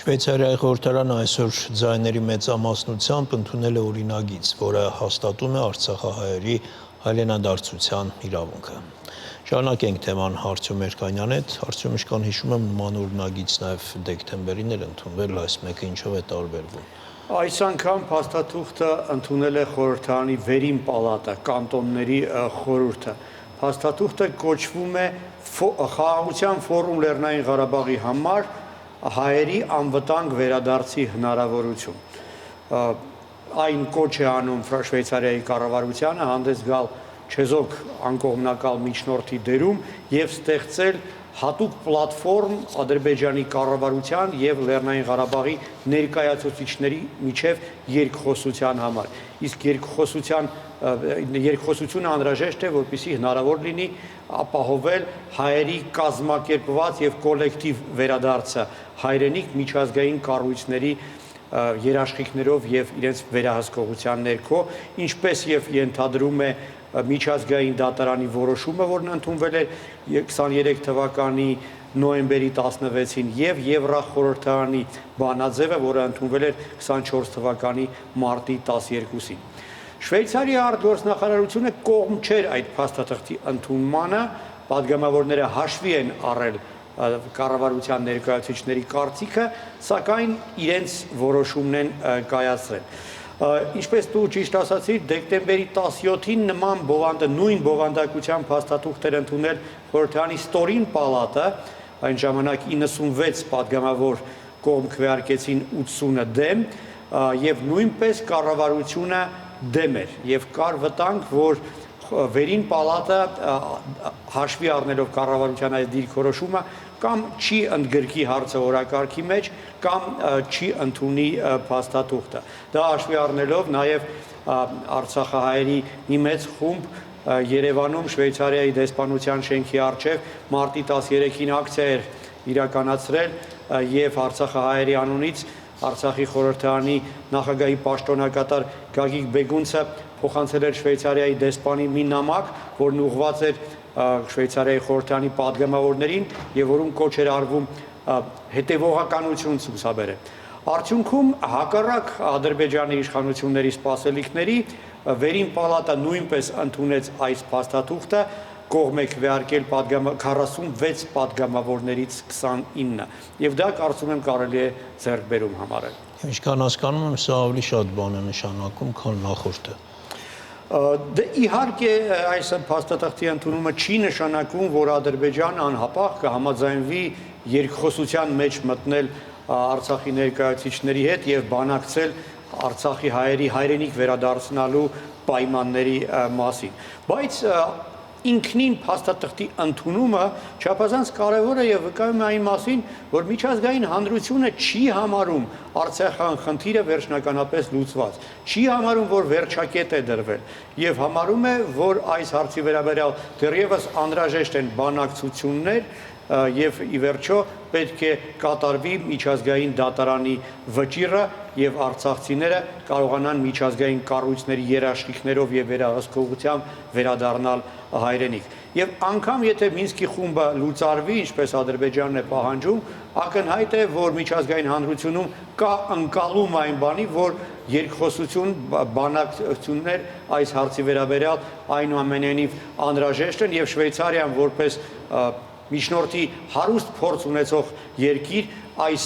Շվեյցարիայի խորհրդարանը այսօր ձայների մեծամասնությամբ ընդունել է օրինագիծ, որը հաստատում է արցախահայերի հայրենադարձության իրավունքը։ Շարունակենք թեման Արտյոմ Երկանյանի հետ։ Արտյոմ, իշքան հիշում եմ, նման օրինագիծ նաև դեկտեմբերին էր ընդունվել, այս մեկը ինչով է տարբերվում։ Այս անգամ փաստաթուղթը ընդունել է խորհրդարանի վերին պալատը, կանտոնների խորհուրդը։ Փաստաթուղթը կոչվում է Խաղաղության ֆորում Լեռնային Ղարաբաղի համար հայերի անվտանգ վերադարձի հնարավորություն։ Այն կոչ է անում Շվեյցարիայի կառավարությանը հանդես գալ չեզոք անկողմնակալ միջնորդի դերում եւ ստեղծել հատուկ պլատֆորմ Ադրբեջանի կառավարության եւ Լեռնային Ղարաբաղի ներկայացուցիչների միջև երկխոսության համար։ Իսկ երկխոսությունը անհրաժեշտ է, որպեսզի հնարավոր լինի ապահովել հայերի կազմակերպված եւ կոլեկտիվ վերադարձը հայրենիք միջազգային կառույցների երաշխիքներով եւ իրենց վերահսկողության ներքո, ինչպես եւ ենթադրում է միջազգային դատարանի որոշումը, որն ընդունվել է 23 թվականի նոյեմբերի 16-ին եւ Եվրախորհրդարանի բանաձևը, որը ընդունվել էր 24 թվականի մարտի 12-ին։ Շվեյցարիայի արտգործնախարարությունը կողմ չէր այդ փաստաթղթի ընդունմանը, падգամավորները հաշվի են առել կառավարության ներկայացուցիչների կարծիքը, սակայն իրենց որոշումն են կայացրել։ Ինչպես դու ճիշտ ասացիր, դեկտեմբերի 17-ին նույն բովանդակության փաստաթուղթ էր ընդունել խորհրդարանի ստորին պալատը, այն ժամանակ 96 падգամավոր կողմ քվեարկեցին 80-ը դեմ, եւ նույնպես կառավարությունը դեմ էր, եւ կար վտանգ, որ վերին պալատը հաշվի առնելով կառավարության այս դիրքորոշումը կամ չի ընդգրկի հարցը օրակարգի մեջ, կամ չի ընդունի փաստաթուղթը։ Դա հաշվի առնելով նաև արցախահայերի մի մեծ խումբ Երևանում Շվեյցարիայի դեսպանության շենքի առջև մարտի 13-ին ակցիա էր իրականացրել եւ արցախահայերի անունից Արցախի խորհրդարանի նախագահի պաշտոնակատար Գագիկ Բեգունցը փոխանցել էր Շվեյցարիայի դեսպանի մի նամակ, որն ուղղված էր Շվեյցարիայի խորհրդարանի падգամավորներին եւ որում կոչ էր արվում հետևողականություն ցուցաբերել։ Արդյունքում հակառակ Ադրբեջանի իշխանությունների սպասելիքների վերին պալատը նույնպես ընդունեց այս փաստաթուղթը, կողմ է քվեարկել 46 падգամավորներից 29, եւ դա կարծում եմ կարելի է ձեռքբերում համարել։ Ինչքան հասկանում եմ, սա ավելի շատ բան է նշանակում, քան նախորդը։ Դե իհարկե այս փաստաթղթի ընդունումը չի նշանակում, որ Ադրբեջանը անհապաղ կհամաձայնվի երկխոսության մեջ մտնել Արցախի ներկայացուցիչների հետ եւ բանակցել Արցախի հայերի հայրենիք վերադարձնալու պայմանների մասին։ Բայց ինքնին փաստաթղթի ընդունումը չափազանց կարևոր է եւ վկայում է այն մասին, որ միջազգային հանրությունը չի համարում Արցախյան խնդիրը վերջնականապես լուծված, չի համարում, որ վերջակետ է դրվել եւ համարում է, որ այս հարցի վերաբերյալ դեռևս անհրաժեշտ են բանակցություններ եւ ի վերջո պետք է կատարվի միջազգային դատարանի վճիռը եւ արցախցիները կարողանան միջազգային կառույցների երաշխիքներով եւ վերահսկողությամբ վերադառնալ հայրենիք։ Եվ անգամ եթե Մինսկի խումբը լուծարվի, ինչպես Ադրբեջանն է պահանջում, ակնհայտ է, որ միջազգային հանրությունում կա ընկալում այն բանի, որ երկխոսություն, բանակցություններ այս հարցի վերաբերյալ այնուամենայնիվ անհրաժեշտ են եւ Շվեյցարիան որպես միջնորդի հարուստ փորձ ունեցող երկիր այս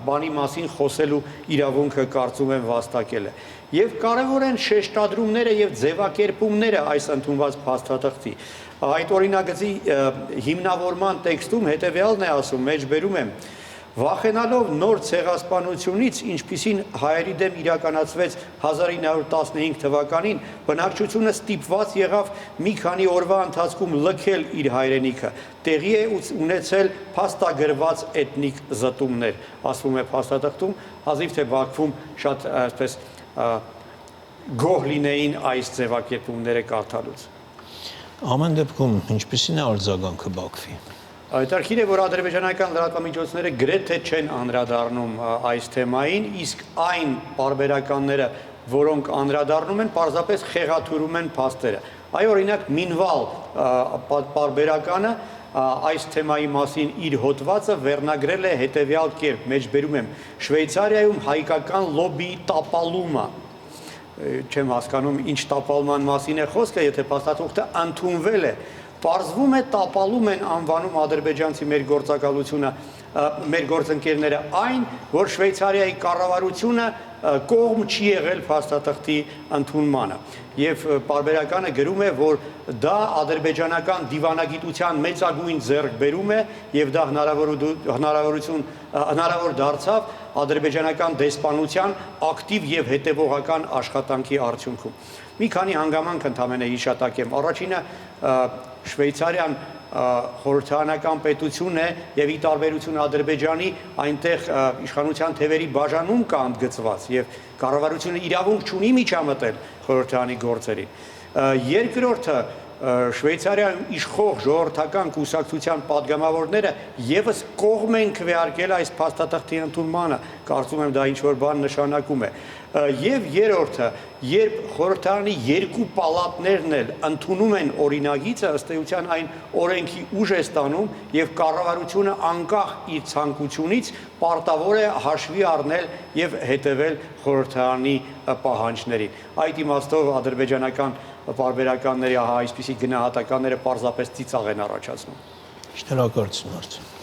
բանի մասին խոսելու իրավունքը կարծում եմ վաստակել է։ Եվ կարևոր են շեշտադրումները եւ ձևակերպումները այս ընդունված փաստաթղթի։ Այդ օրինագծի հիմնավորման տեքստում հետեւյալն է ասում, մեջբերում եմ. Վախենալով նոր ցեղասպանությունից, ինչպիսին հայերի դեմ իրականացվեց 1915 թվականին, բնակչությունը ստիպված եղավ մի քանի օրվա ընթացքում լքել իր հայրենիքը, տեղի է ունեցել փաստագրված էթնիկ զտումներ, ասվում է փաստաթղթում, հազիվ թե Բաքվում շատ այսպես գոհ լինեին այս ձևակերպումները կարդալուց։ Ամեն դեպքում ինչպիսին է արձագանքը Բաքվի։ Հետաքրքիր է, որ ադրբեջանական լրատվամիջոցները գրեթե չեն անդրադառնում այս թեմային, իսկ այն պարբերականները, որոնք անդրադառնում են, պարզապես խեղաթյուրում են փաստերը։ Այ օրինակ Մինվալ պարբերականը այս թեմայի մասին իր հոդվածը վերնագրել է հետևյալ կերպ, մեջբերում եմ. Շվեյցարիայում հայկական լոբբիի տապալումը, չեմ հասկանում ինչ տապալման մասին է խոսքը, եթե փաստաթուղթը ընդունվել է, պարզվում է տապալում են անվանում ադրբեջանցի մեր գործակալությունը, մեր գործընկերները այն, որ Շվեյցարիայի կառավարությունը կողմ չի եղել փաստաթղթի ընդունմանը եւ պարբերականը գրում է, որ դա ադրբեջանական դիվանագիտության մեծագույն ձեռքբերում է եւ դա հնարավոր դարձավ ադրբեջանական դեսպանության ակտիվ եւ հետեւողական աշխատանքի արդյունքում։ Մի քանի հանգամանք ընդհանրապես հիշատակեմ։ Առաջինը Շվեյցարիան խորհրդարանական պետություն է եւ ի տարբերություն Ադրբեջանի այնտեղ իշխանության թևերի բաժանում կա ընդգծված եւ կառավարությունը իրավունք չունի միջամտել խորհրդարանի գործերին։ Երկրորդը Շվեյցարիայում իշխող ժողովրդական կուսակցության падգամավորները եւս կողմ են քվեարկել այս փաստաթղթի ընդունմանը, կարծում եմ դա ինչ-որ բան նշանակում է։ Եվ երրորդը, երբ խորհրդարանի երկու պալատներն էլ ընդունում են օրինագիծը, ըստ էության այն օրենքի ուժ է ստանում եւ կառավարությունը անկախ իր ցանկությունից պարտավոր է հաշվի առնել եւ հետեւել խորհրդարանի պահանջներին։ Այդ իմաստով ադրբեջանական պարբերականների այսպիսի գնահատականները պարզապես ծիծաղ են առաջացնում։ Շնորհակալություն, Արծու։